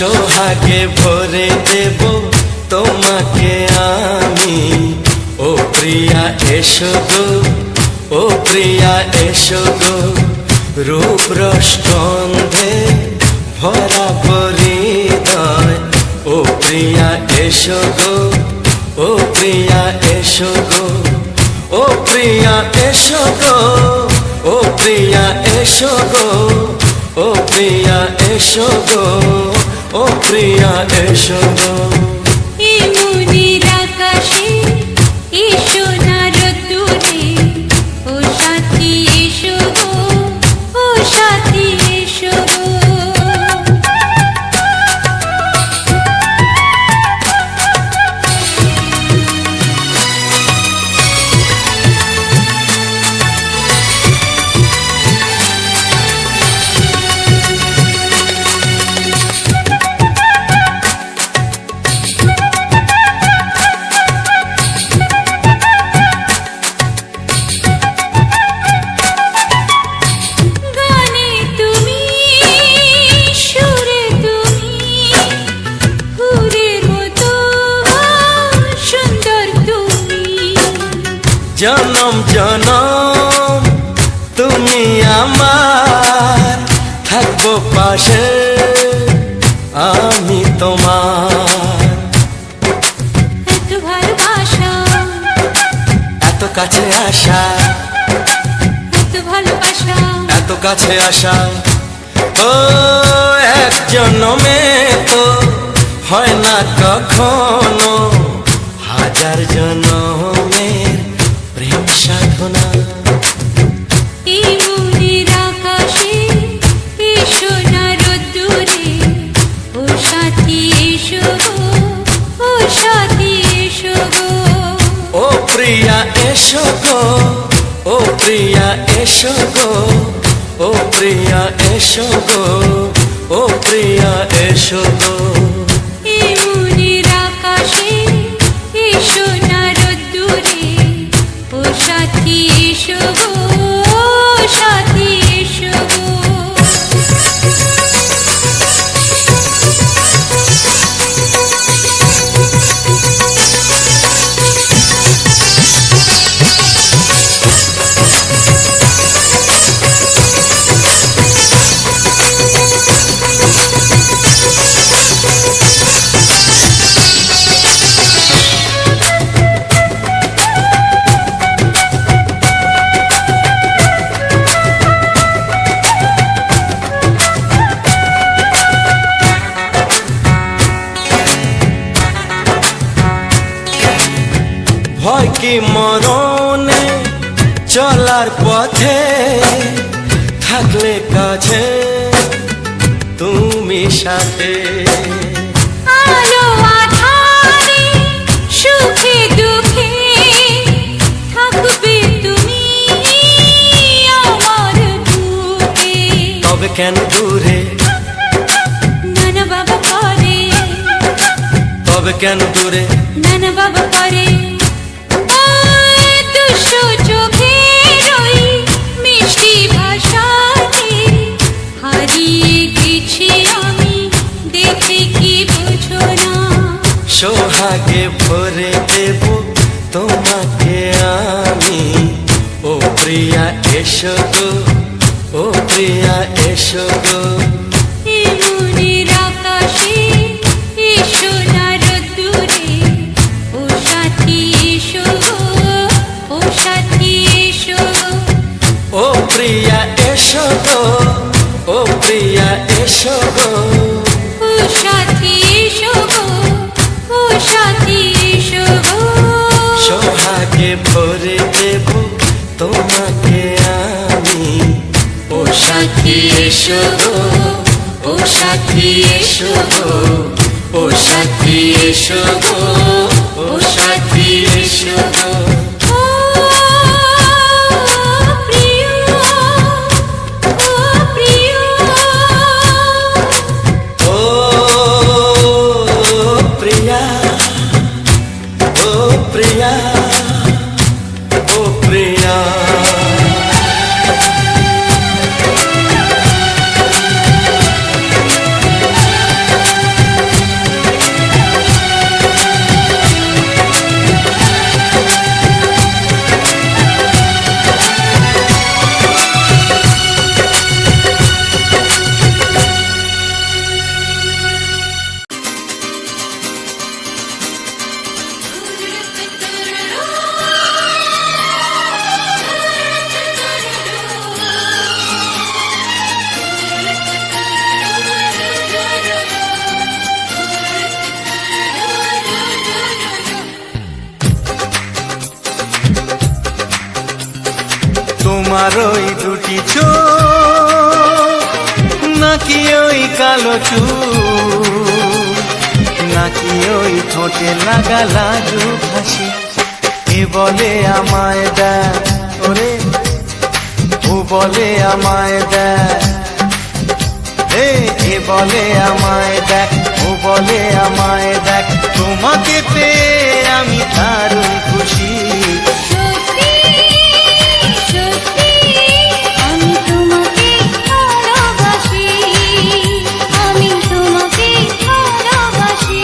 সোহাগে ভরে দেব তোমাকে আমি। ও প্রিয়া এসো গো, ও প্রিয়া এসো গো, রূপ রস গন্ধে ভরা হৃদয়। ও প্রিয়া এসো গো, ও প্রিয়া এসো গো, ও প্রিয়া এসো গো, ও প্রিয়া এসো গো, ও প্রিয়া এসো গো, ও প্রিয়া এসো গো। এই মনের আকাশে এসো না রোদ্দুরে, ও সাথী এসো গো, ও সাথী এসো গো। জনম জনম তুমি আমার, থাকবো পাশে আমি তোমার। এত ভালোবাসা, এত কাছে আসা, এত ভালোবাসা, এত কাছে আসা। ও এক জন্মে তো হয় না কখনো, হাজার জন্মের প্রেম সাধনা। এই মনের আকাশে এসো না রোদ্দুরে, ও সাথী এসো গো, ও সাথী এসো গো। ও প্রিয়া এসো গো, ও প্রিয়া এসো গো, ও প্রিয়া এসো গো, ও প্রিয়া এসো গো। এই মনের আকাশে এসো না রোদ্দুরে, ও সাথী এসো গো, ও সাথী এসো গো। ভয় কি মরণে চলার পথে, থাকলে কাছে তুমি সাথে। আলো আঁধারে সুখে দুঃখে থাকবে তুমি আমার বুকে। তবে কেন দূরে, নানা বাবা করে, তবে কেন দূরে, নানা বাবা করে। দুশো চোখের ওই মিষ্টি ভাষাতে হারিয়ে গেছি আমি, দেখে কি বোঝো না। সোহাগে ভরে দেব তোমাকে আমি। ও প্রিয়া এসো গো, ও প্রিয়া এসো গো। এই মনের আকাশে এসো না রোদ্দুরে, ও সাথী এসো গো, ও সাথী এসো গো। ও প্রিয়া এসো গো, ও প্রিয়া এসো গো, ও সাথী এসো গো, ও সাথী এসো গো। সোহাগে ভরে দেব তোমাকে আমি। ও সাথী এসো গো, ও সাথী এসো গো, ও সাথী এসো গো, ও সাথী এসো গো। ও প্রিয়, ও প্রিয়, ও প্রিয়া, ও প্রিয়া, ও প্রিয়া। নাকি ওই কালো চুল, নাকি ওই ঠোঁটে লাগা লাজু হাসি। এ বলে আমায় দেখ ওরে, ও বলে আমায় দেখ, এ বলে আমায় দেখ, ও বলে আমায় দেখ, তোমাকে পেয়ে আমি দারুণ খুশি। সত্যি সত্যি আমি তোমাকে ভালোবাসি, আমি তোমাকে ভালোবাসি।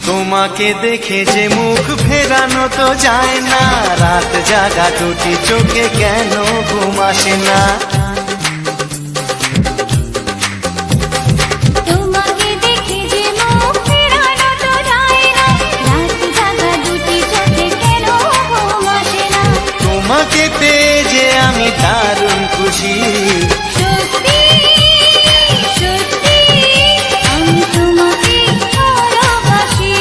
তোমাকে দেখে যে মুখ ফেরানো তো যায় না, রাত জাগা দুটি চোখে কেন ঘুম আসে না। তোমাকে দেখে যে মুখ ফেরানো তো যায় না, রাত জাগা দুটি চোখে কেন ঘুম আসে না। তোমাকে পেয়ে যে আমি দারুণ খুশি। সত্যি সত্যি আমি তোমাকে ভালোবাসি,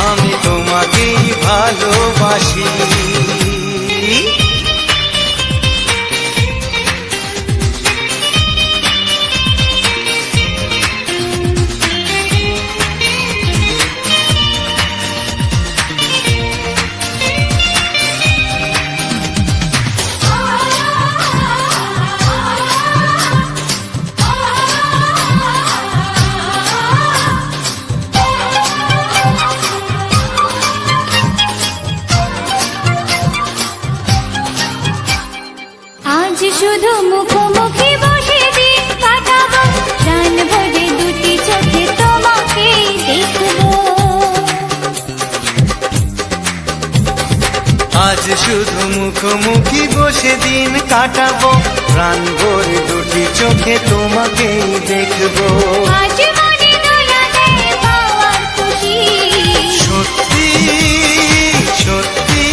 আমি তোমাকেই ভালোবাসি। আজ শুধু মুখোমুখি বসে দিন কাটাবো, প্রাণ ভরে দুটি চোখে তোমাকে দেখবো। আজ শুধু মুখোমুখি বসে দিন কাটাবো, প্রাণ ভরে দুটি চোখে তোমাকেই দেখবো। আজ মনে দোলা দেয় পাওয়ার খুশি। সত্যি সত্যি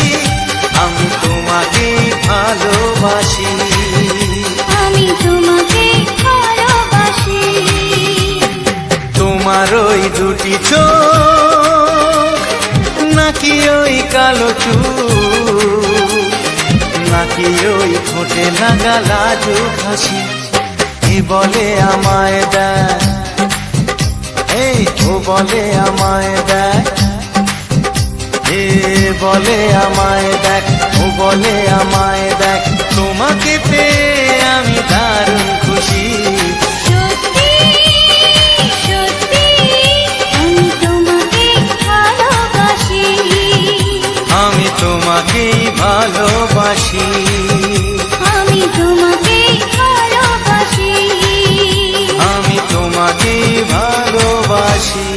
আমি তোমাকেই ভালোবাসি। আমি তোমাকে ভালোবাসি। তোমার ওই দুটি চোখ, নাকি ওই কালো চুল, নাকি ওই ঠোঁটে লাগা লাজু হাসি। এ বলে আমায় দেখ, এই ও বলে আমায় দেখ, এ বলে আমায় দেখ, ও বলে আমায় দেখ, তোমাকে পেয়ে আমি দারুণ খুশি। সত্যি সত্যি আমি তোমাকে ভালোবাসি, আমি তোমাকেই ভালোবাসি। আমি তোমাকে ভালোবাসি। আমি তোমাকেই ভালোবাসি।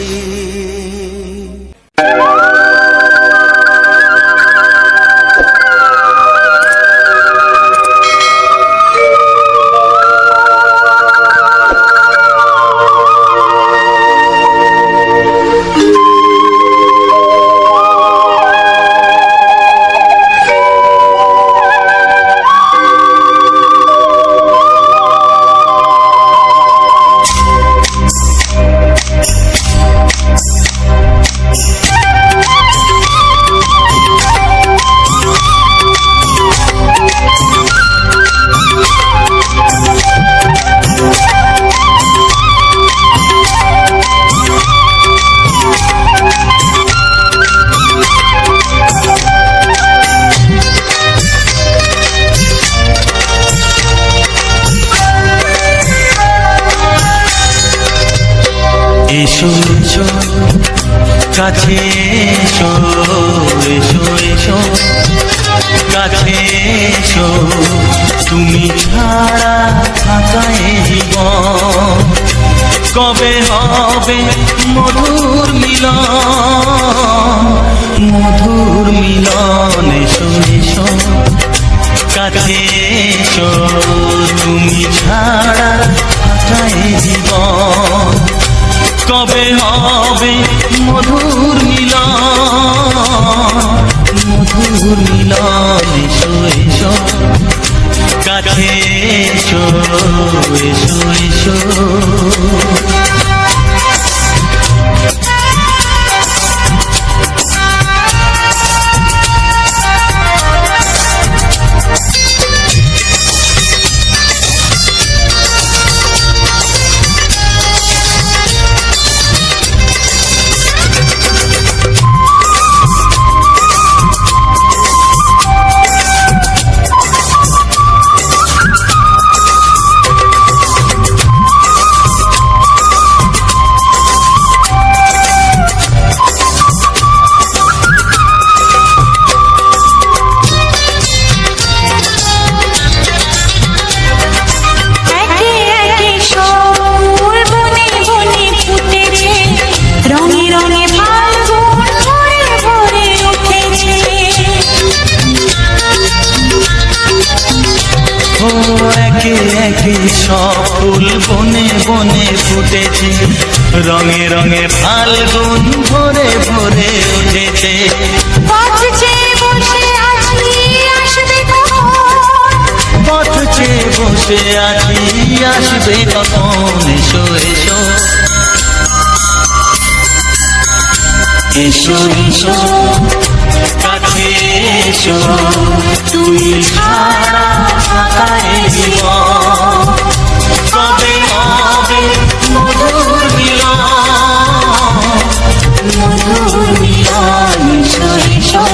এসো এসো কাছে এসো, এসো এসো কাছে এসো, তুমি ছাড়া থাকা এই জীবন কবে হবে মধুর মিলন, মধুর মিলন। এসো এসো কাছে এসো তুমি ছাড়া কাটায় জীবন কবে হবে মধুর মিলন এসো এসো কাছে এসো এসো এসো একে একে সব ফুল বনে বনে ফুটেছে রঙে রঙে ফাল্গুন ভরে ভরে উঠেছে পথ চেয়ে বসে আছি আসবে পথ চেয়ে বসে আছি আসবে কখন এসো এসো এসো এসো কাছে এসো তুমি ছাড়া কাটায় জীবন কবে হবে মধুর মিলন এসো এসো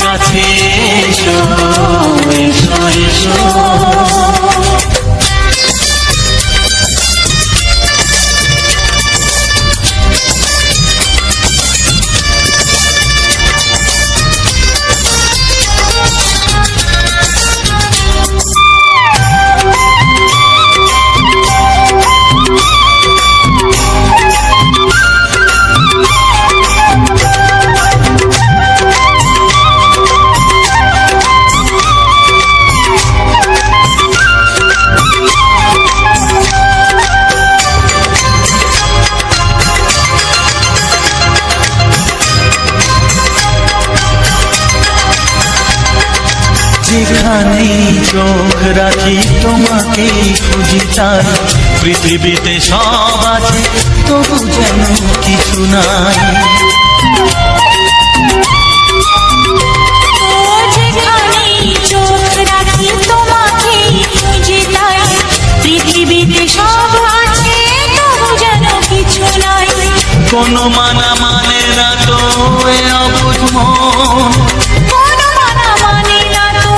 কাছে এসো এসো এসো যেখানেই চোখ রাখি তোমাকেই খুঁজি তাই পৃথিবীতে সব আছে তবু যেন কিছু নাই যেখানেই চোখ রাখি তোমাকেই খুঁজি তাই পৃথিবীতে সব আছে তবু যেন কিছু নাই কোনো মানা মানে না তো এ অবুঝ মন কোনো মানা মানে না তো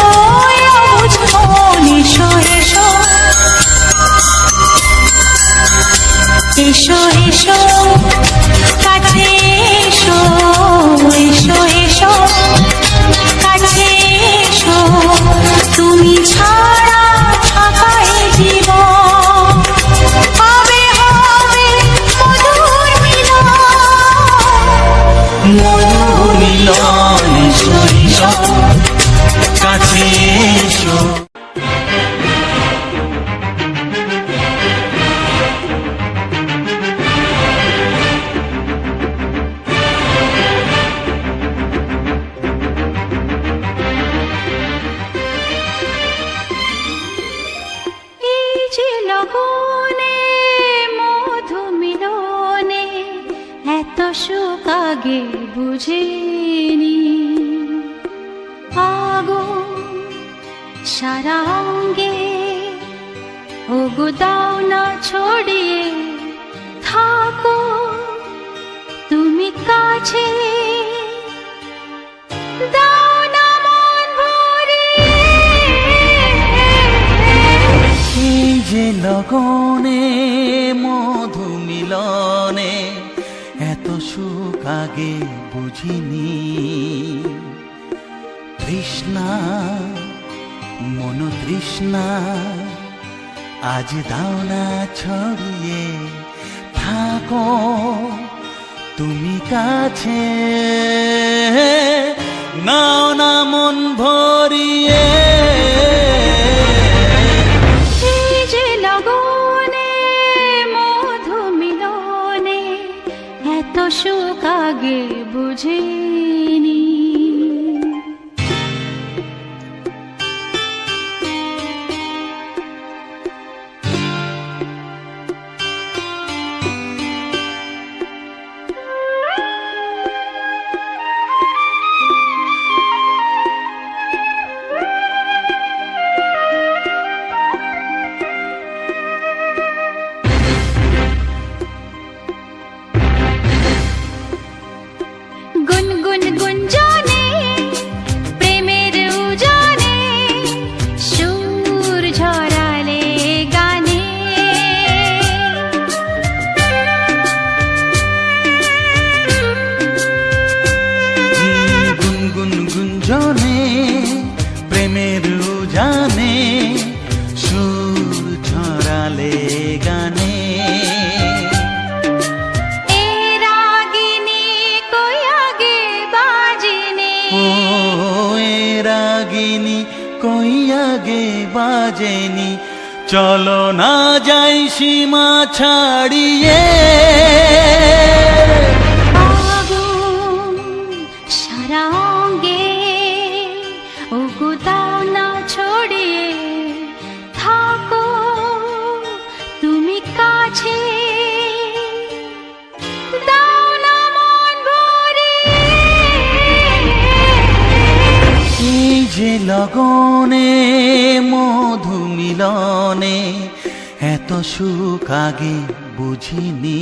এ অবুঝ মন এসো এসো এসো এসো কাছে এসো এসো এসো কাছে এসো তুমি ছাড়া থাকায় জীবন হবে হবে মধুর মিলন এসো এসো কাছে এসো এই যে লগনে মধু মিলনে এত সুখ আগে বুঝিনি আগুন সারা অঙ্গে ওগো দাও না ছড়িয়ে থাকো তুমি কাছে দাও না মন ভরিয়ে এই যে লগনে মধু মিলনে এত সুখ আগে বুঝিনি তৃষ্ণা মন তৃষ্ণা আজ দাও না ছড়িয়ে থাকো তুমি কাছে নাও না মন ভরিয়ে সুর ছড়ালে গানে। এ রাগিনী কই আগে বাজেনি, ও এ রাগিনী কই আগে বাজেনি, চলো না যাই সীমা ছাড়িয়ে। আগুন সারা অঙ্গে ওগো দাও না ছড়িয়ে, থাকো তুমি কাছে, দাও না মন ভরিয়ে। এই যে লগনে মধু মিলনে, এত সুখ আগে বুঝিনি।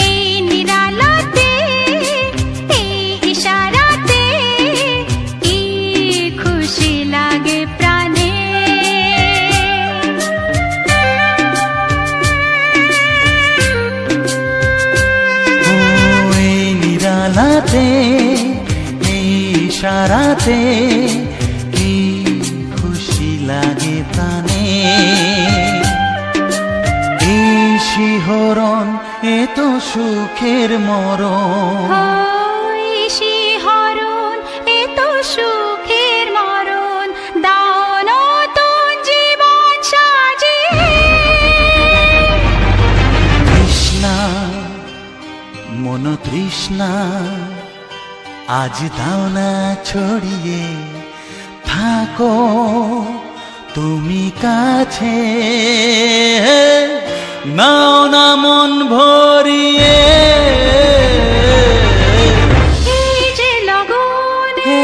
এই নিরালাতে, এই ইশারাতে, কি খুশি লাগে প্রাণে। ও এই নিরালাতে, এই ইশারাতে, কি খুশি লাগে প্রাণে। এই শিহরণ এ তো সুখের মরণ। ওই শিহরণ এ তো সুখের মরণ, দাও নতুন জীবন সাজিয়ে। তৃষ্ণা মন তৃষ্ণা আজ দাও না ছড়িয়ে, থাকো তুমি কাছে, নাও না মন ভরিয়ে। এই যে লগনে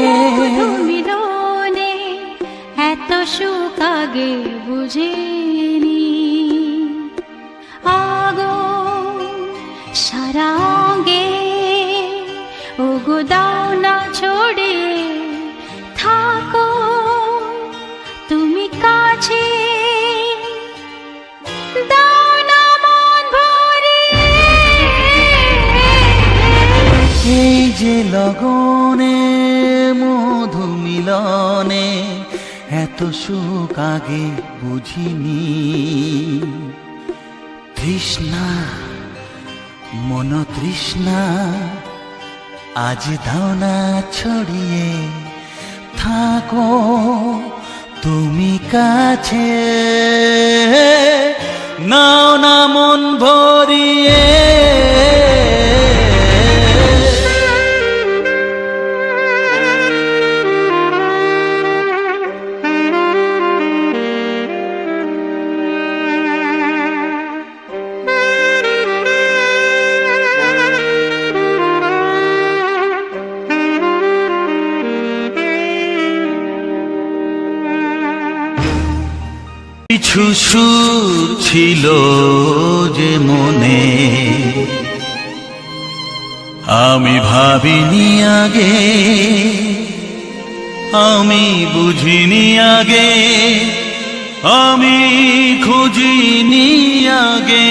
মধু মিলনে, এত সুখ আগে বুঝিনি। আগুন সারা অঙ্গে ওগো দাও না ছড়িয়ে, থাকো তুমি কাছে, দাও না মন ভরিয়ে। এই যে লগনে মধু মিলনে, এত সুখ আগে বুঝিনি। তৃষ্ণা মন তৃষ্ণা আজ দাও না ছড়িয়ে, থাকো তুমি কাছে, নাও না মন ভরিয়ে। কিছু সুর ছিল যে মনে, আমি ভাবিনি আগে, আমি বুঝিনি আগে, আমি খুঁজিনি আগে।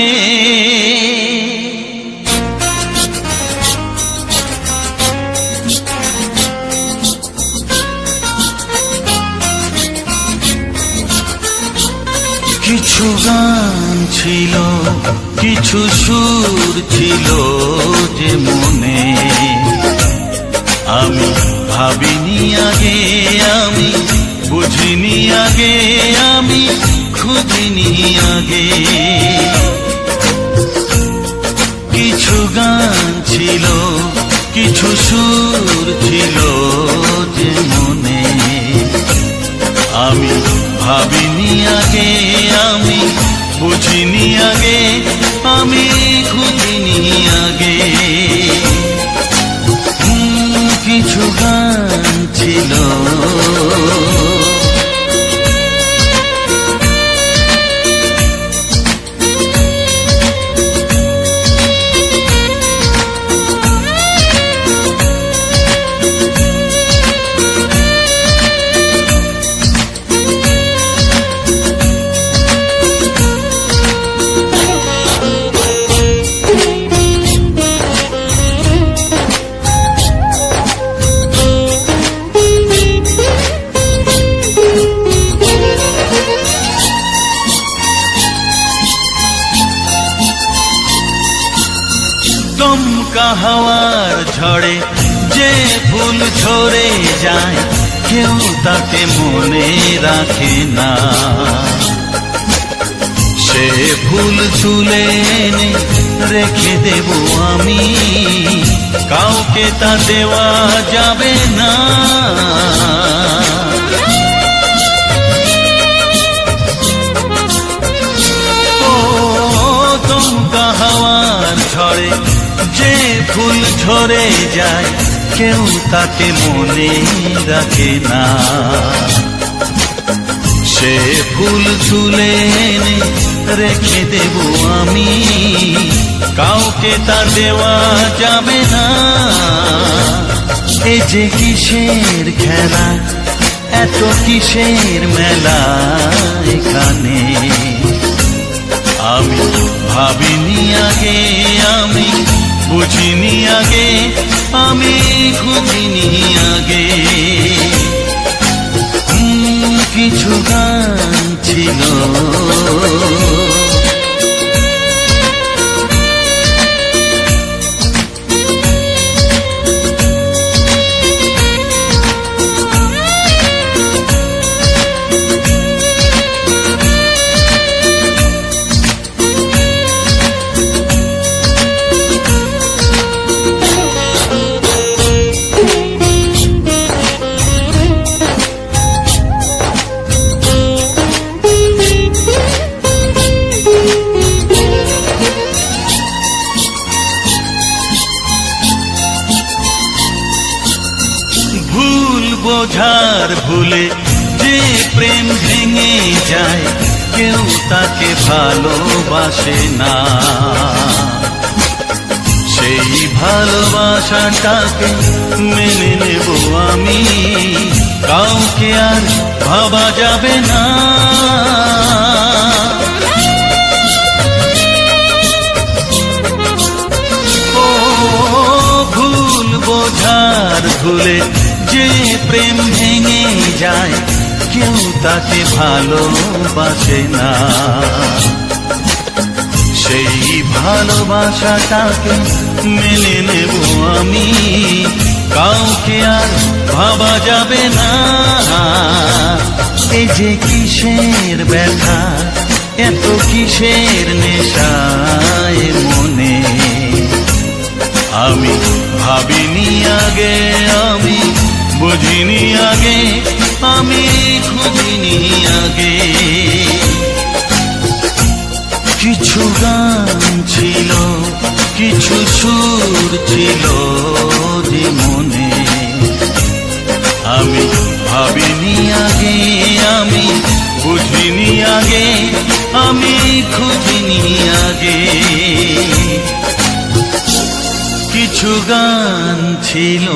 কিছু গান ছিল, কিছু সুর ছিল যে মনে, আমি ভাবিনি আগে, আমি বুঝিনি আগে, আমি খুঁজিনি আগে। কিছু গান ছিল, কিছু সুর ছিল যে মনে, আমি ভাবিনি আগে, আমি বুঝিনি আগে, আমি খুঁজিনি আগে। কিছু গান ছিল দমকা হাওয়ার ঝড়ে যে ফুল ঝরে যায় কেউ তাকে মনে রাখে না। সে ফুল তুলে এনে রেখে দেব আমি, কাউকে তা দেওয়া যাবে না। ও দমকা হাওয়ার ঝড়ে যে ফুল ঝরে যায় কেউ তাকে মনে রাখে না। সে ফুল তুলে এনে রেখে দেব আমি, কাউকে তা দেওয়া যাবে না। এ যে কিসের খেলা, এত কিসের মেলা এখানে, আমি ভাবিনি আগে, আমি বুঝিনি আগে, আমি খুঁজিনি আগে। কিছু গান ছিল বোঝার ভুলে যে প্রেম ভেঙে যায় কেউ তাকে ভালোবাসে না। সেই ভালোবাসাটাকে মেনে নেব আমি, কাউকে আর ভাবা যাবে না। ও ভুল বোঝার ভুলে যে প্রেম ভেঙে যায় কেউ তাকে ভালোবাসে না। সেই ভালোবাসাটাকে মেনে নেব আমি, কাউকে আর ভাবা যাবে না। এ যে কিসের ব্যথা, এত কিসের নেশায় মনে, আমি ভাবিনি আগে, আমি বুঝিনি আগে, আমি খুঁজিনি আগে। কিছু গান ছিল, কিছু সুর ছিল যে মনে, আমি ভাবিনি আগে, আমি বুঝিনি আগে, আমি খুঁজিনি আগে। কিছু গান ছিল।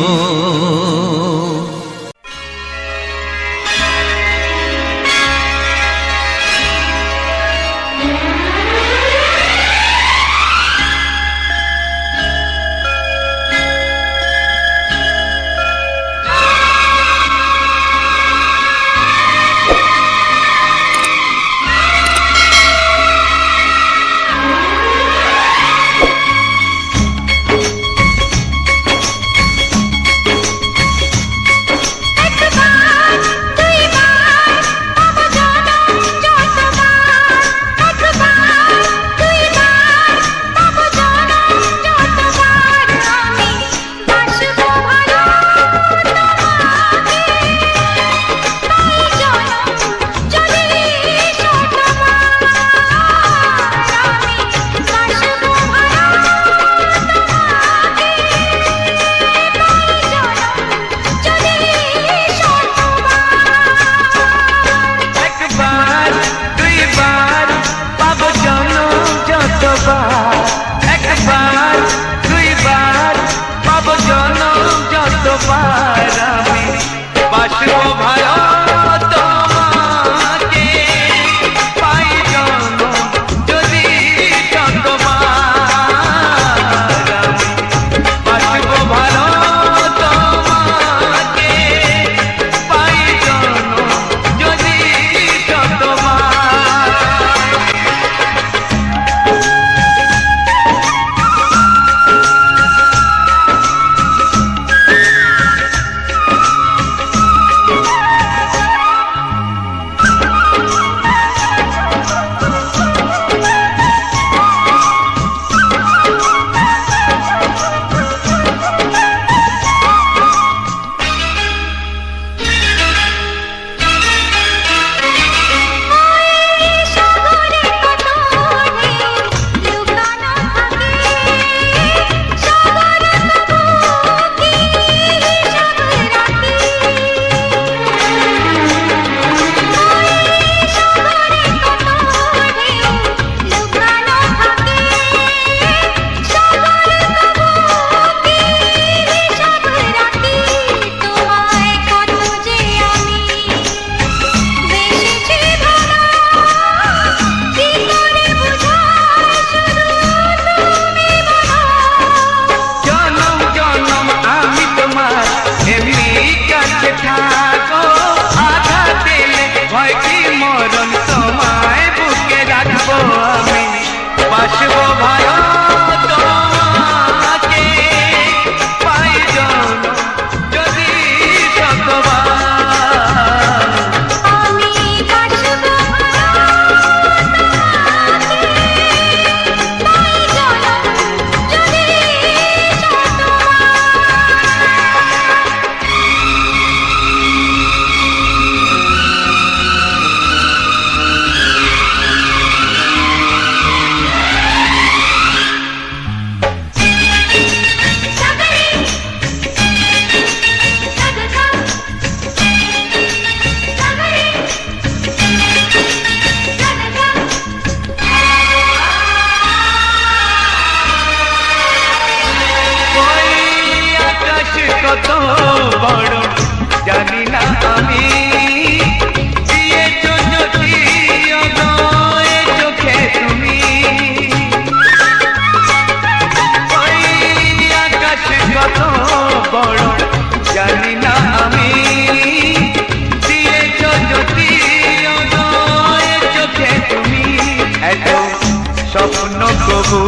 স্বপ্ন কবু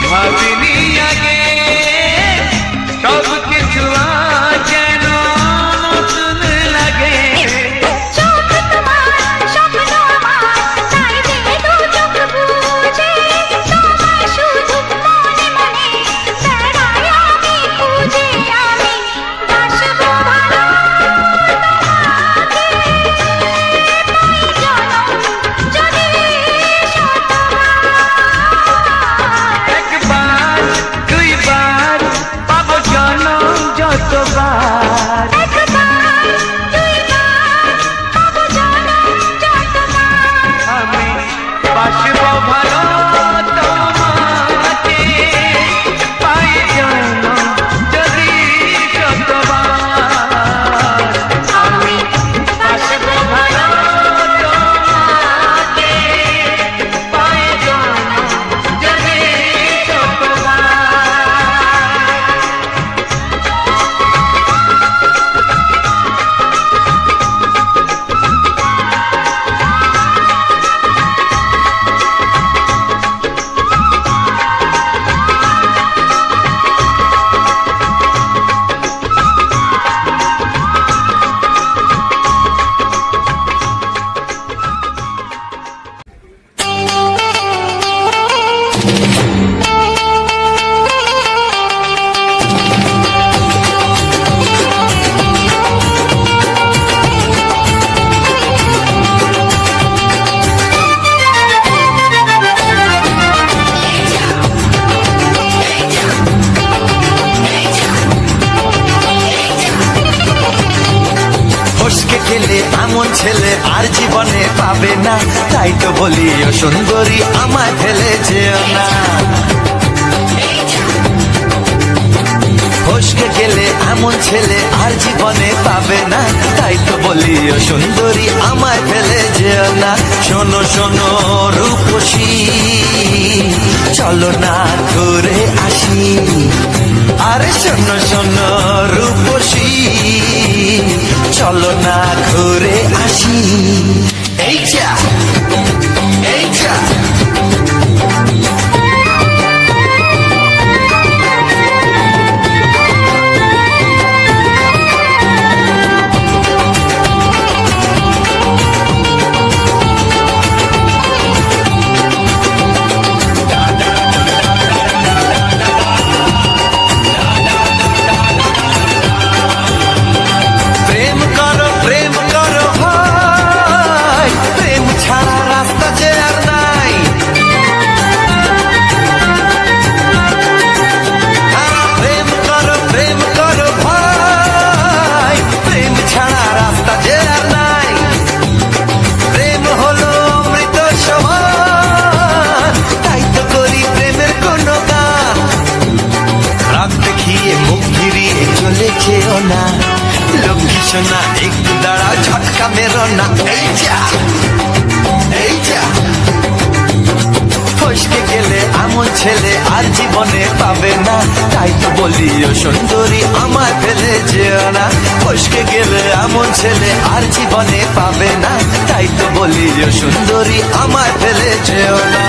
ভাবিনি আগে সব কিছু আজ যেন নতুন লাগে চোখ তোমার স্বপ্ন আমার তাই যে দু চোখ বুঝে তোমায় শুধু মনে মনে বেড়াই আমি খুঁজে আমি বাসবো ভালো তোমাকে পাই জনম যদি একবার দুইবার পাবো জনম যতবার আমি বাসবো ভালো তোমাকে পাই জনম যদি যতবার আমি বাসবো ভালো তোমাকে পাই জনম যদি যতবার ফসকে গেলে এমন ছেলে আর জীবনে পাবে না তাই তো বলি ও সুন্দরী আমায় ফেলে যেও না ফসকে গেলে এমন ছেলে আর জীবনে পাবে না তাই তো বলি ও সুন্দরী আমায় ফেলে যেও না শোনো শোনো রূপসী চলো না ঘুরে আসি আরে শোনো শোনো রূপসী চলো না ঘুরে আসি এই যা এই যা প্রেম করো ভাই প্রেম ছাড়া রাস্তা যে আর নাই প্রেম করো ভাই প্রেম ছাড়া রাস্তা যে আর নাই প্রেম হলো অমৃত সমান তাই তো করি প্রেমের কোনো গান রাত দেখিয়ে মুখ ফিরিয়ে চলে যেও না লক্ষ্মী সোনা একটু দাঁড়াও ঝটকা মেরো না এই যা এই যা ফসকে গেলে এমন ছেলে আর জীবনে পাবে না তাই তো বলি ও সুন্দরী আমায় ফেলে যেও না ফসকে গেলে এমন ছেলে আর জীবনে পাবে না তাই তো বলি ও সুন্দরী আমায় ফেলে যেও না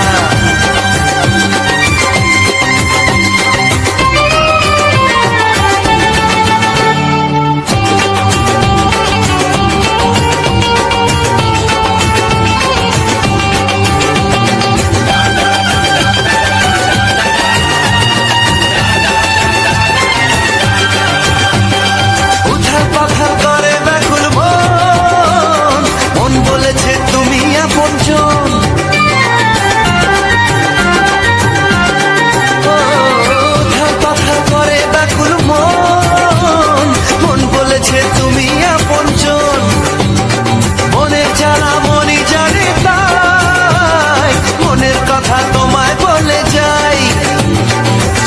উথাল পাথাল করে ব্যাকুল মন মন বলেছে তুমি আপনজন উথাল পাথাল করে ব্যাকুল মন মন বলেছে তুমি আপনজন মনের জ্বালা মনি জানে তাই মনের কথা তোমায় বলে যাই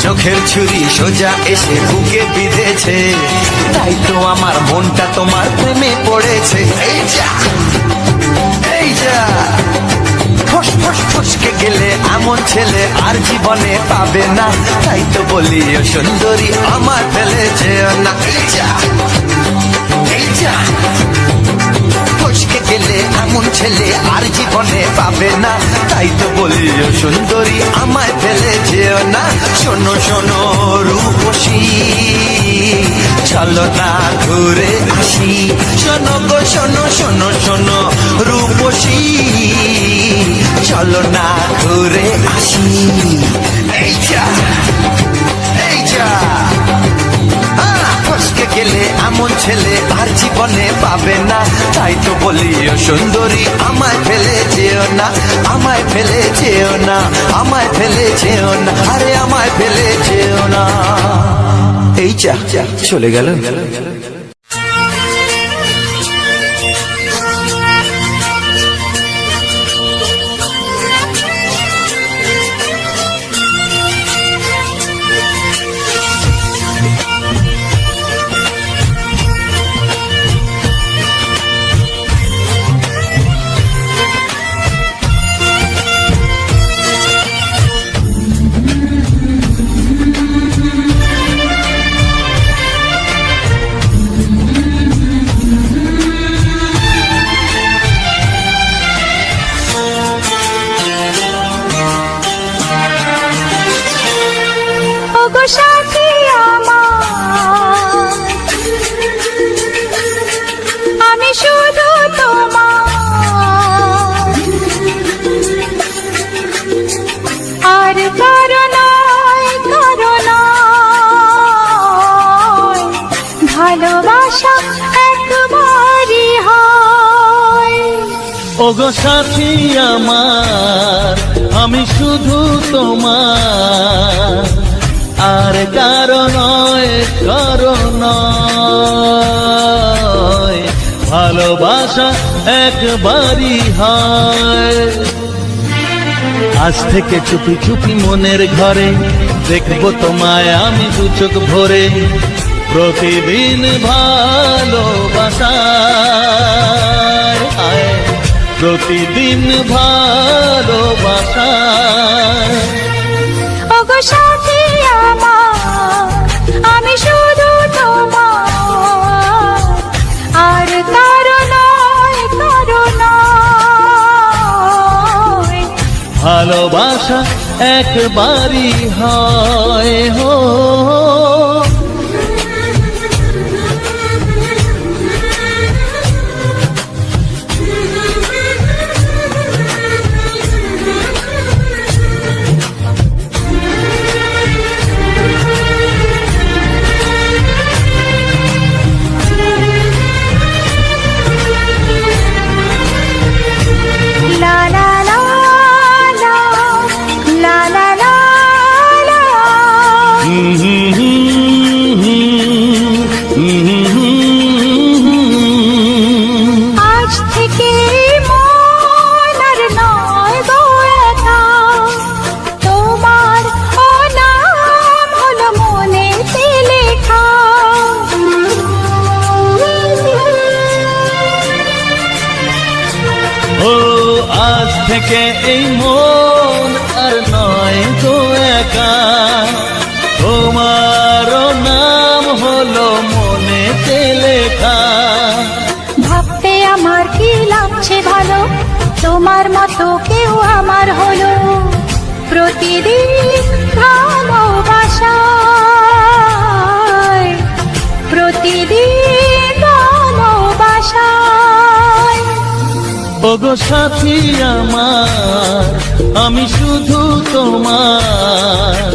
চোখের ছুরি সোজা এসে বুকে বিঁধেছে তাই তো আমার মনটা তোমার প্রেমে পড়েছে এই যা এই যা ফস ফস ফসকে গেলে এমন ছেলে আর জীবনে পাবে না তাই তো বলি ও সুন্দরী আমার ফেলে যেও না এই যা ফসকে গেলে এমন ছেলে আর জীবনে পাবে না। তাই তো বলি ও সুন্দরী আমায় ফেলে যেও না। শোনো শোনো রূপসী চলো না ঘুরে আসি। শোনো গো শোনো শোনো শোনো রূপসী চলো না ঘুরে আসি। এই যা এই যা ফসকে গেলে এমন ছেলে আর জীবনে পাবে না। তাই তো বলি ও সুন্দরী আমায় ফেলে যেও না, আমায় ফেলে যেও না, আমায় ফেলে যেও না, আরে আমায় ফেলে যেও না। এই যা চলে গেল। ওগো সাথী আমার, আমি শুধু তোমার, আর কারো নয় কারো নয়, ভালোবাসা একবারই হয়। ওগো সাথী আমার, আমি শুধু তোমার, আর কারো নয় কারো নয়, ভালোবাসা একবারই হয়। আজ থেকে চুপি চুপি মনের ঘরে দেখবো তোমায় আমি দু চোখ ভরে। প্রতিদিন ভালোবাসায় আয়, প্রতিদিন ভালোবাসায়। ওগো সাথী আমার, আমি শুধু তোমার, আর কারো নয় কারো নয়, ভালোবাসা একবারই হয় হো। লা লা লা লা, লা লা লা লা। আজ থেকে মন আর নয় গো একা, তোমার ও নাম হলো মনেতে লেখা। ও আজ থেকে এই মন আর নয় গো একা, তোমার নাম হলো মনেতে লেখা। ভাবতে আমার কি লাগছে ভালো, তোমার মতো কেউ আমার হলো। প্রতিদিন ভালোবাসায়, প্রতিদিন ভালোবাসায়। ওগো সাথী আমার, আমি শুধু তোমার,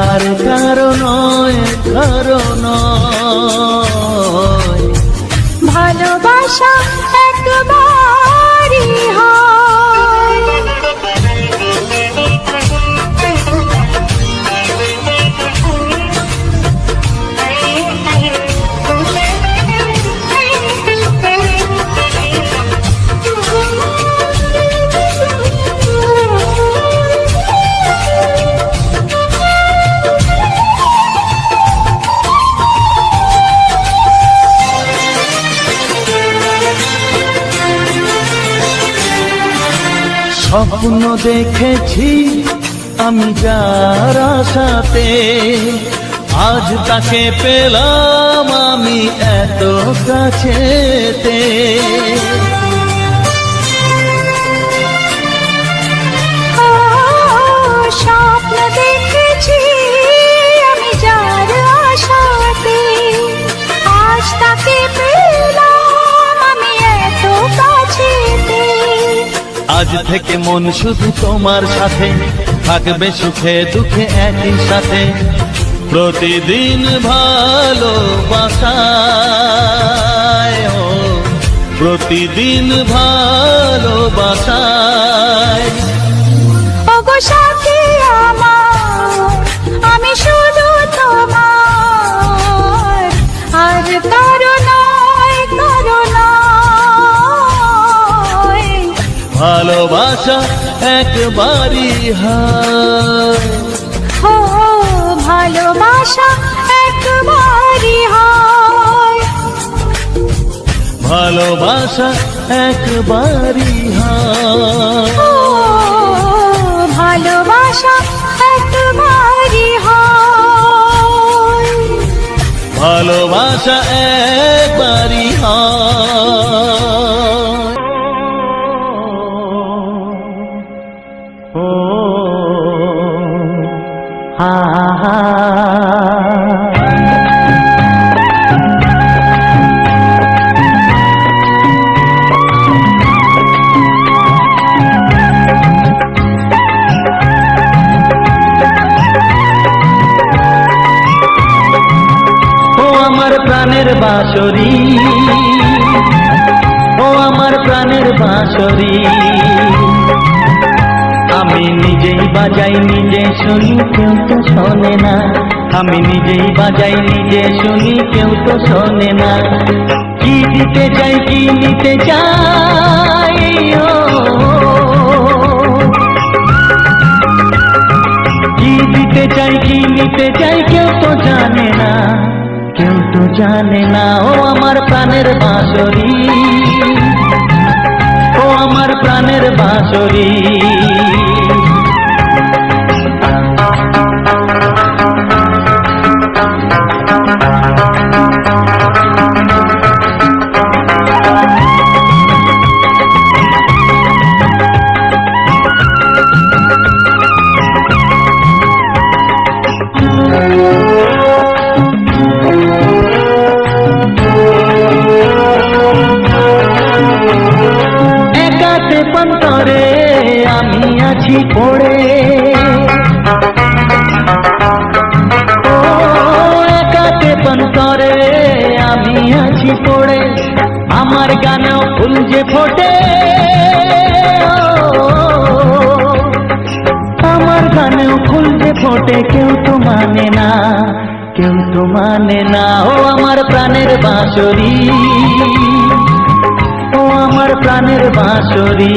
আর কারো নয় কারো নয়, ভালোবাসা একবারই হয়। স্বপ্ন দেখেছি আমি যার আশাতে, আজ তাকে পেলাম আমি এত কাছেতে। ও, স্বপ্ন দেখেছি আমি যার আশাতে, আজ তাকে পেলাম আমি এত কাছেতে। আজ থেকে মন শুধু তোমার সাথে, থাকবে সুখে দুঃখে একই সাথে। প্রতিদিন ভালোবাসায়, ও প্রতিদিন ভালোবাসায়। ওগো সাথী আমার, আমি শুধু তোমার, আর কারো নয়, কারো নয়। ভালোবাসা একবারই হয়, ও ভালোবাসা একবারই হয়, ভালোবাসা একবারই হয়। ও ভালোবাসা একবারই হয়, ভালোবাসা একবারই হয়। ও হা হা। প্রাণের বাঁশরি, ও আমার প্রাণের বাঁশরি। আমি নিজেই বাজাই নিজে শুনি, কেউ তো শোনে না। আমি নিজেই বাজাই নিজে শুনি, কেউ তো শোনে না। কি দিতে চাই কি নিতে চাই, ও কি দিতে চাই কি নিতে চাই, কেউ তো জানে না, কেউ তো জানে না। ও আমার প্রাণের বাঁশরি, ও আমার প্রাণের বাঁশরি। পন্তরে আমি আছি পড়ে, ও একাতে পন্তরে আমি আছি পড়ে। আমার গানেও ফুল যে ফোটে, আমার গানেও ফুল যে ফোটে, কেউ তো মানে না, কেউ তো মানে না। ও আমার প্রাণের বাঁশরি, ও আমার প্রাণের বাঁশরি।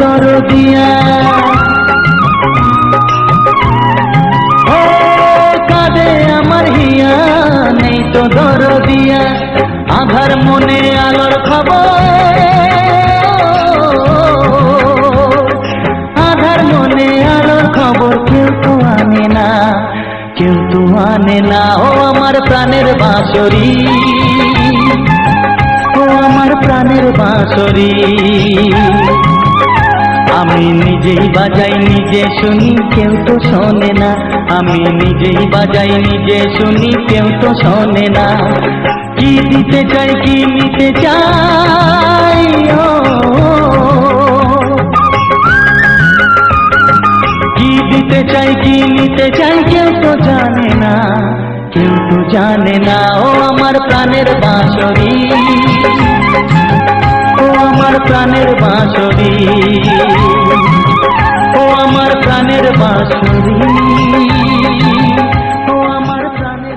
দরদিয়া, ও কাঁদে আমার হিয়া, নেই তো দরদিয়া। আধার মনে আলোর খবর, আধার মনে আলোর খবর, কেউ তো আনে না, কেউ তো আনে না। ও আমার প্রাণের বাঁশরি, ও আমার প্রাণের বাঁশরি। আমি নিজেই বাজাই নিজে শুনি, কেউ তো শোনে না। আমি নিজেই বাজাই নিজে শুনি, কেউ তো শোনে না। কি দিতে চাই কি নিতে চাই, ও কি দিতে চাই কি নিতে চাই, কেউ তো জানে না, কেউ তো জানে না। ও আমার প্রাণের বাঁশরি, ও আমার প্রাণের বাঁশরি, ও আমার প্রাণের বাঁশরি, ও আমার প্রাণের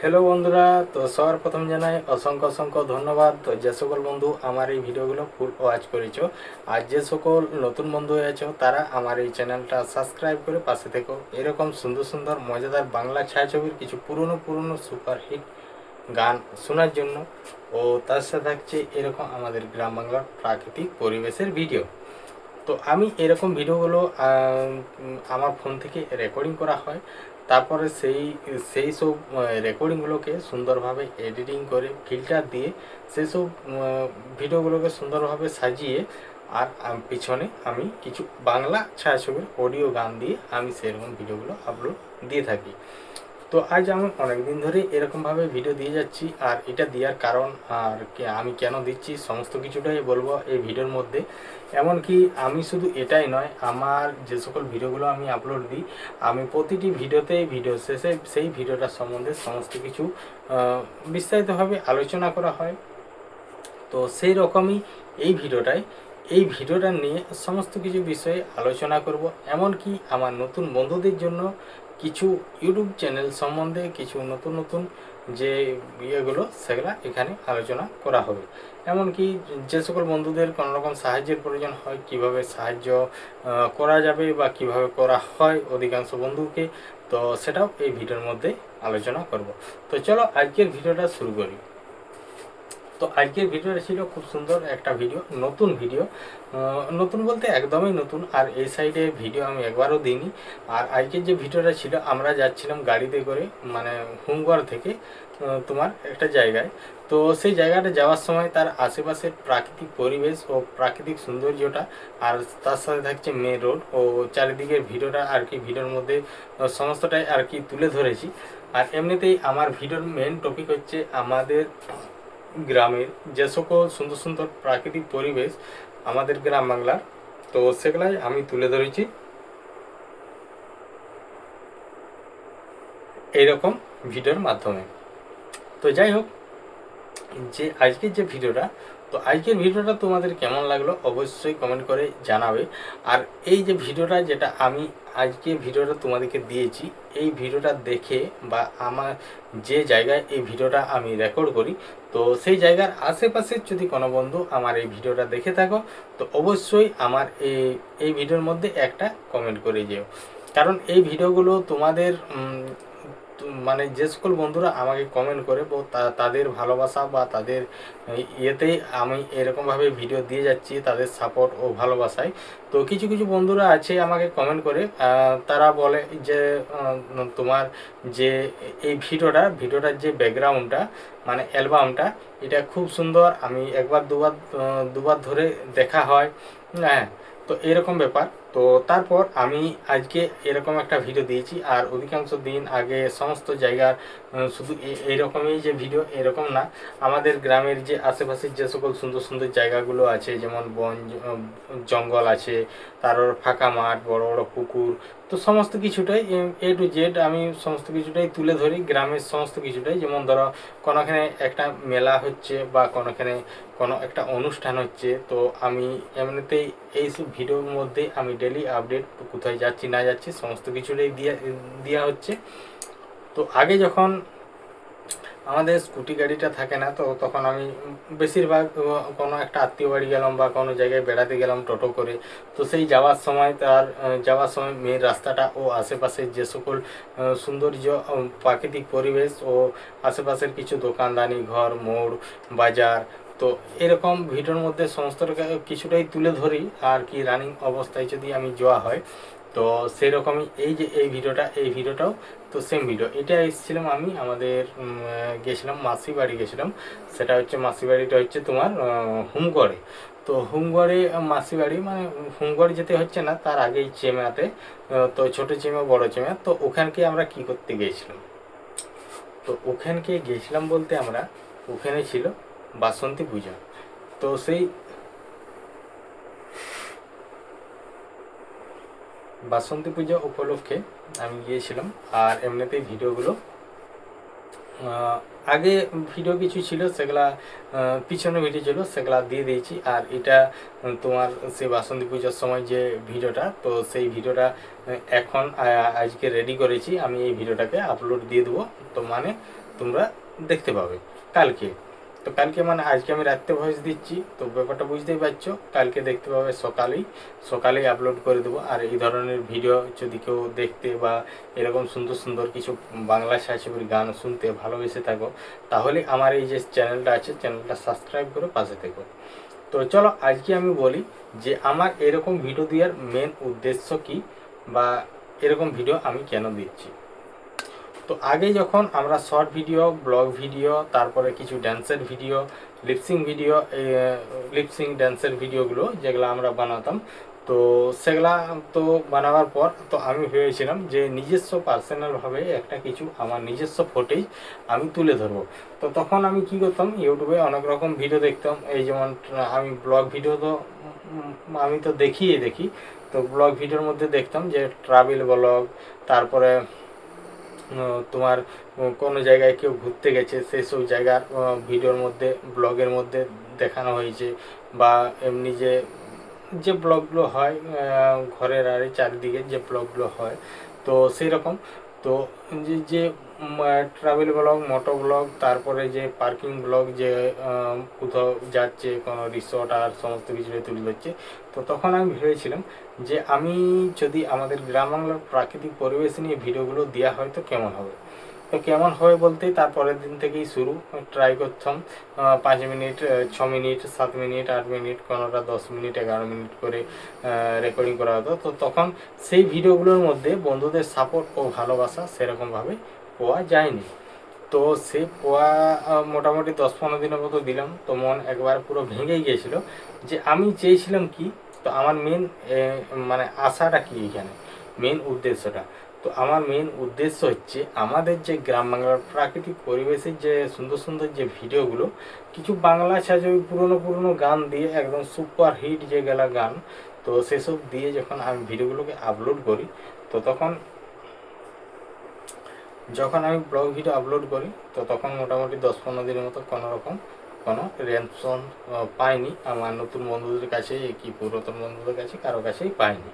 হ্যালো বন্ধুরা, তো সবার প্রথম জানাই অসংখ্য অসংখ্য ধন্যবাদ। তো যে সকল বন্ধু আমার এই ভিডিওগুলো ফুল ওয়াচ করেছো, আর যে সকল নতুন বন্ধু হয়েছো তারা আমার এই চ্যানেলটা সাবস্ক্রাইব করে পাশে থেকো। এরকম সুন্দর সুন্দর মজাদার বাংলা ছায়াছবির কিছু পুরনো পুরনো সুপারহিট গান শোনার জন্য, ও তার সাথে থাকছে এরকম আমাদের গ্রাম বাংলার প্রাকৃতিক পরিবেশের ভিডিও। তো আমি এরকম ভিডিওগুলো আমার ফোন থেকে রেকর্ডিং করা হয়, তারপরে সেই সব রেকর্ডিংগুলোকে সুন্দরভাবে এডিটিং করে ফিল্টার দিয়ে সেই সব ভিডিওগুলোকে সুন্দরভাবে সাজিয়ে আর পিছনে আমি কিছু বাংলা ছায়াছবির অডিও গান দিয়ে আমি সেরকম ভিডিওগুলো আপলোড দিয়ে থাকি। তো আজ আমি অনেক দিন ধরে এরকমভাবে ভিডিও দিয়ে যাচ্ছি, আর এটা দেওয়ার কারণ আর আমি কেন দিচ্ছি সমস্ত কিছুটাই বলবো এই ভিডিওর মধ্যে। এমনকি আমি শুধু এটাই নয়, আমার যে সকল ভিডিওগুলো আমি আপলোড দিই, আমি প্রতিটি ভিডিও শেষে সেই ভিডিওটার সম্বন্ধে সমস্ত কিছু বিস্তারিতভাবে আলোচনা করা হয়। তো সেই রকমই এই ভিডিওটা নিয়ে সমস্ত কিছু বিষয়ে আলোচনা করব। এমনকি আমার নতুন বন্ধুদের জন্য কিছু ইউটিউব চ্যানেল সম্বন্ধে কিছু নতুন নতুন যে ইয়েগুলো সেগুলো এখানে আলোচনা করা হবে। এমনকি যে সকল বন্ধুদের কোনো রকম সাহায্যের প্রয়োজন হয়, কিভাবে সাহায্য করা যাবে বা কিভাবে করা হয় অধিকাংশ বন্ধুকে, তো সেটাও এই ভিডিওর মধ্যে আলোচনা করব। তো চলো আজকের ভিডিওটা শুরু করি। তো আজকের ভিডিওটা ছিল খুব সুন্দর একটা ভিডিও, নতুন ভিডিও, নতুন বলতে একদমই নতুন, আর এই সাইডে ভিডিও আমি একবারও দিইনি। আর আজকের যে ভিডিওটা ছিল, আমরা যাচ্ছিলাম গাড়িতে করে, মানে হোমগড় থেকে তোমার একটা জায়গায়। তো সেই জায়গাটা যাওয়ার সময় তার আশেপাশের প্রাকৃতিক পরিবেশ ও প্রাকৃতিক সৌন্দর্যটা, আর তার সাথে থাকছে মেন রোড ও চারিদিকের ভিডিওটা আর কি ভিডিওর মধ্যে সমস্তটাই আর কি তুলে ধরেছি। আর এমনিতেই আমার ভিডিওর মেন টপিক হচ্ছে আমাদের গ্রামের যে সকল সুন্দর সুন্দর প্রাকৃতিক পরিবেশ আমাদের গ্রাম বাংলার, তো সেগুলাই আমি তুলে ধরেছি এইরকম ভিডিওর মাধ্যমে। তো যাই হোক, যে আজকের যে ভিডিওটা, তো আজকের ভিডিওটা তোমাদের কেমন লাগলো অবশ্যই কমেন্ট করে জানাবে। আর এই যে ভিডিওটা যেটা আমি আজকে ভিডিওটা তোমাদেরকে দিয়েছি, এই ভিডিওটা দেখে বা আমার যে জায়গায় এই ভিডিওটা আমি রেকর্ড করি, তো সেই জায়গার আশেপাশে যদি কোনো বন্ধু আমার এই ভিডিওটা দেখে থাকো, তো অবশ্যই আমার এই ভিডিওর মধ্যে একটা কমেন্ট করে যেও। কারণ এই ভিডিওগুলো তোমাদের মানে যে সকল বন্ধুরা আমাকে কমেন্ট করে তাদের ভালোবাসা বা তাদের ইয়েতেই আমি এরকমভাবে ভিডিও দিয়ে যাচ্ছি, তাদের সাপোর্ট ও ভালোবাসায়। তো কিছু কিছু বন্ধুরা আছে আমাকে কমেন্ট করে, তারা বলে যে তোমার যে এই ভিডিওটার যে ব্যাকগ্রাউন্ডটা মানে অ্যালবামটা, এটা খুব সুন্দর, আমি একবার দুবার ধরে দেখা হয়, হ্যাঁ। তো এরকম ব্যাপার। তো তারপর আমি আজকে এরকম একটা ভিডিও দিয়েছি, আর অধিকাংশ দিন আগে সমস্ত জায়গার শুধু এইরকমই যে ভিডিও এরকম না, আমাদের গ্রামের যে আশেপাশের যে সকল সুন্দর সুন্দর জায়গাগুলো আছে, যেমন বন জঙ্গল আছে, তারপর ফাঁকা মাঠ, বড় বড় পুকুর, তো সমস্ত কিছুটাই A to Z আমি সমস্ত কিছুটাই তুলে ধরি, গ্রামের সমস্ত কিছুটাই। যেমন ধরো কোনোখানে একটা মেলা হচ্ছে বা কোনোখানে কোনো একটা অনুষ্ঠান হচ্ছে, তো আমি এমনিতেই এইসব ভিডিওর মধ্যে আমি ডেলি আপডেট, কোথায় যাচ্ছি না যাচ্ছি সমস্ত কিছুটাই দেওয়া হচ্ছে। তো আগে যখন আমাদের স্কুটি গাড়িটা থাকে না, তো তখন আমি বেশিরভাগ কোনো একটা আত্মীয় বাড়ি গেলাম বা কোনো জায়গায় বেড়াতে গেলাম টোটো করে, তো সেই যাওয়ার সময় মেন রাস্তাটা ও আশেপাশের যে সকল সৌন্দর্য প্রাকৃতিক পরিবেশ ও আশেপাশের কিছু দোকানদানি, ঘর, মোড়, বাজার, তো এরকম ভিডিওর মধ্যে সমস্ত কিছুটাই তুলে ধরি আর কি। রানিং অবস্থায় যদি আমি যাওয়া হয়, তো সেই রকমই এই ভিডিওটাও তো সেম ভিডিও। এটা এসেছিলাম আমি আমাদের গেছিলাম মাসি বাড়ি গেছিলাম, সেটা হচ্ছে মাসি বাড়িটা হচ্ছে তোমার হোমগড়ে। তো হোমগড়ে মাসি বাড়ি, মানে হোমগড় যেতে হচ্ছে না, তার আগেই চেমাতে, তো ছোটো চেমা বড় চেমা। তো ওখানকে আমরা কি করতে গিয়েছিলাম, তো ওখানকে গেছিলাম বলতে আমরা ওখানে ছিল বাসন্তী পূজা। তো সেই বাসন্তী পূজা উপলক্ষে আমি গিয়েছিলাম। আর এমনিতেই ভিডিওগুলো আগে ভিডিও কিছু ছিল, সেগুলা পিছনে ভিডিও ছিল, সেগুলা দিয়ে দিয়েছি। আর এটা তোমার সেই বাসন্তী পূজার সময় যে ভিডিওটা, তো সেই ভিডিওটা এখন আজকে রেডি করেছি, আমি এই ভিডিওটাকে আপলোড দিয়ে দেবো। তো মানে তোমরা দেখতে পাবে কালকে। তো কালকে মানে আজকে আমি রাত্রে ভয়েস দিচ্ছি, তো ব্যাপারটা বুঝতেই পারছো, কালকে দেখতে পাবে সকালেই আপলোড করে দেবো। আর এই ধরনের ভিডিও যদি কেউ দেখতে বা এরকম সুন্দর সুন্দর কিছু বাংলা ছায়াছবির গান শুনতে ভালোবেসে থাকো, তাহলে আমার এই যে চ্যানেলটা আছে, চ্যানেলটা সাবস্ক্রাইব করে পাশে থেকো। তো চলো আজকে আমি বলি যে আমার এরকম ভিডিও দেওয়ার মেন উদ্দেশ্য কি, বা এরকম ভিডিও আমি কেন দিচ্ছি। তো আগে যখন আমরা শর্ট ভিডিও, ব্লগ ভিডিও, তারপরে কিছু ড্যান্সের ভিডিও, লিপসিং ড্যান্সের ভিডিওগুলো যেগুলো আমরা বানাতাম, তো সেগুলা তো বানাবার পর তো আমি ভেবেছিলাম যে নিজস্ব পার্সোনালভাবে একটা কিছু আমার নিজস্ব ফুটেজ আমি তুলে ধরবো। তো তখন আমি কি করতাম, ইউটিউবে অনেক রকম ভিডিও দেখতাম। এই যেমন আমি ব্লগ ভিডিও তো আমি তো দেখি। তো ব্লগ ভিডিওর মধ্যে দেখতাম যে ট্রাভেল ব্লগ, তারপরে তোমার কোনো জায়গায় কেউ ঘুরতে গেছে সেই সব জায়গার ভিডিওর মধ্যে, ব্লগের মধ্যে দেখানো হয়েছে। বা এমনি যে ব্লগগুলো হয় ঘরের আর চারিদিকে যে ব্লগগুলো হয়, তো সেই রকম। তো যে ট্রাভেল ব্লগ, মোটো ব্লগ, তারপরে যে পার্কিং ব্লগ, যে কোথাও যাচ্ছে কোনো রিসর্ট আর সমস্ত কিছু তুলে ধরছে। তো তখন আমি ভেবেছিলাম যে আমি যদি আমাদের গ্রাম বাংলার প্রাকৃতিক পরিবেশ নিয়ে ভিডিওগুলো দেওয়া হয় তো কেমন হবে। তো কেমন হবে বলতেই তারপরের দিন থেকেই শুরু, ট্রাই করতাম 5 মিনিট, 6 মিনিট, 7 মিনিট, 8 মিনিট, কোনোটা 10 মিনিট, 11 মিনিট করে রেকর্ডিং করা হতো। তো তখন সেই ভিডিওগুলোর মধ্যে বন্ধুদের সাপোর্ট ও ভালোবাসা সেরকমভাবে পাওয়া যায়নি। তো সে মোটামুটি 10-15 দিনের মতো দিলাম, তো মন একবার পুরো ভেঙেই গিয়েছিল যে আমি চেয়েছিলাম কি। তো আমার মেন মানে আশাটা কি এখানে, মেন উদ্দেশ্যটা, তো আমার মেন উদ্দেশ্য হচ্ছে আমাদের যে গ্রাম বাংলার প্রাকৃতিক পরিবেশের যে সুন্দর সুন্দর যে ভিডিওগুলো, কিছু বাংলা ছায়াছবি পুরনো গান দিয়ে একদম সুপার হিট যে গেলা গান, তো সেসব দিয়ে যখন আমি ভিডিওগুলোকে আপলোড করি, তো যখন আমি ব্লগ ভিডিও আপলোড করি, তো তখন মোটামুটি 10-15 দিনের মতো কোনো রেসপন্স পাইনি আমার নতুন বন্ধুদের কাছে কি পুরাতন বন্ধুদের কাছে, কারো কাছেই পাইনি।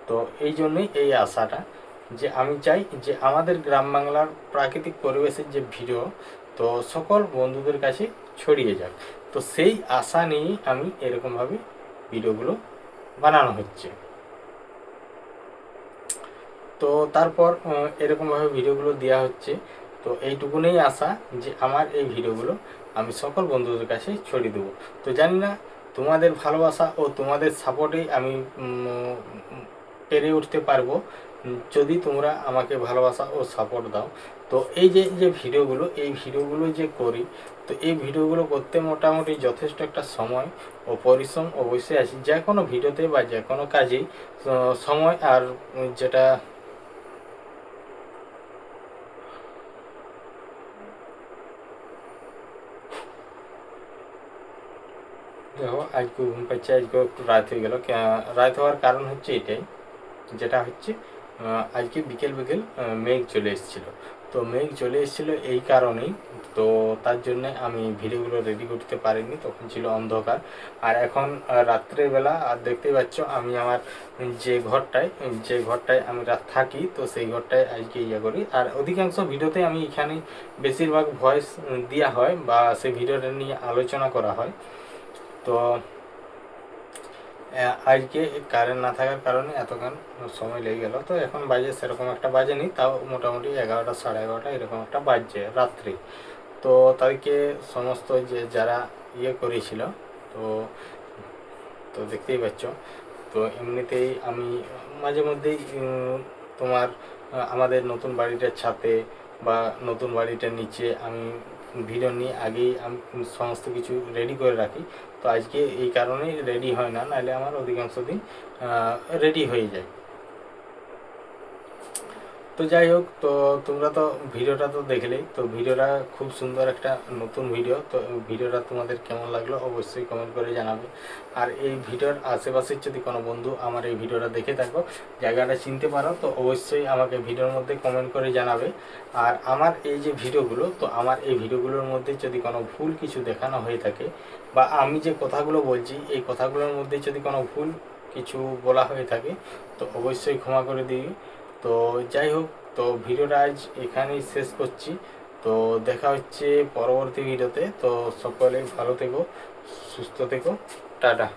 তো এই জন্যই এই আশাটা যে আমি চাই যে আমাদের গ্রাম বাংলার প্রাকৃতিক পরিবেশের যে ভিডিও তো সকল বন্ধুদের কাছে ছড়িয়ে যাক। তো সেই আশা নিয়েই আমি এরকমভাবে ভিডিওগুলো বানানো হচ্ছে। তো তারপর এরকমভাবে ভিডিওগুলো দেওয়া হচ্ছে। তো এইটুকুনই আশা যে আমার এই ভিডিওগুলো আমি সকল বন্ধুদের কাছে ছড়িয়ে দেবো। তো জানি না তোমাদের ভালোবাসা ও তোমাদের সাপোর্টেই আমি পেরে উঠতে পারবো, যদি তোমরা আমাকে ভালোবাসা ও সাপোর্ট দাও। তো এই যে ভিডিওগুলো যে করি, তো এই ভিডিওগুলো করতে মোটামুটি যথেষ্ট একটা সময় ও পরিশ্রম অবশ্যই আছে। যে কোনো ভিডিওতে বা যে কোনো কাজেই সময় আর যেটা দেখো আজকে ঘুম পাচ্ছে, আজকে একটু রাত হয়ে গেল। রাত হওয়ার কারণ হচ্ছে এটাই, যেটা হচ্ছে আজকে বিকেল মেঘ চলে এসেছিলো। তো মেঘ চলে এসেছিলো এই কারণেই, তো তার জন্য আমি ভিডিওগুলো রেডি করতে পারিনি, তখন ছিল অন্ধকার। আর এখন রাত্রেবেলা, আর দেখতেই পাচ্ছ আমি আমার যে ঘরটায় আমি রাত থাকি, তো সেই ঘরটায় আজকে করি। আর অধিকাংশ ভিডিওতে আমি এখানে বেশিরভাগ ভয়েস দেওয়া হয় বা সেই ভিডিওটা নিয়ে আলোচনা করা হয়। তো আজকে কারেন্ট না থাকার কারণে এতক্ষণ সময় লেগে গেল। তো এখন বাজে সেরকম একটা বাজেনি, তাও মোটামুটি 11টা, 11:30 এরকম একটা বাজছে রাত্রি। তো তাদেরকে সমস্ত যারা করেছিল, তো তো দেখতেই পাচ্ছ। তো এমনিতেই আমি মাঝে মধ্যেই তোমার আমাদের নতুন বাড়িটার ছাদে বা নতুন বাড়িটার নিচে আমি ভিডিও নিয়ে আগেই আমি সমস্ত কিছু রেডি করে রাখি। তো আজকে এই কারণেই রেডি হয় না, নাহলে আমার অধিকাংশ দিন রেডি হয়ে যায়। তো যাই হোক, তো তোমরা তো ভিডিওটা তো দেখলেই, তো ভিডিওটা খুব সুন্দর একটা নতুন ভিডিও। তো ভিডিওটা তোমাদের কেমন লাগলো অবশ্যই কমেন্ট করে জানাবে। আর এই ভিডিওর আশেপাশের যদি কোনো বন্ধু আমার এই ভিডিওটা দেখে থাকো, জায়গাটা চিনতে পারো, তো অবশ্যই আমাকে ভিডিওর মধ্যে কমেন্ট করে জানাবে। আর আমার এই যে ভিডিওগুলো, তো আমার এই ভিডিওগুলোর মধ্যে যদি কোনো ভুল কিছু দেখানো হয়ে থাকে, বা আমি যে কথাগুলো বলছি এই কথাগুলোর মধ্যে যদি কোনো ভুল কিছু বলা হয়ে থাকে, তো অবশ্যই ক্ষমা করে দিই। তো যাই হোক, তো ভিডিওটা আজ এখানেই শেষ করছি। তো দেখা হচ্ছে পরবর্তী ভিডিওতে। তো সকলে ভালো থেকো, সুস্থ থেকো, টাটা।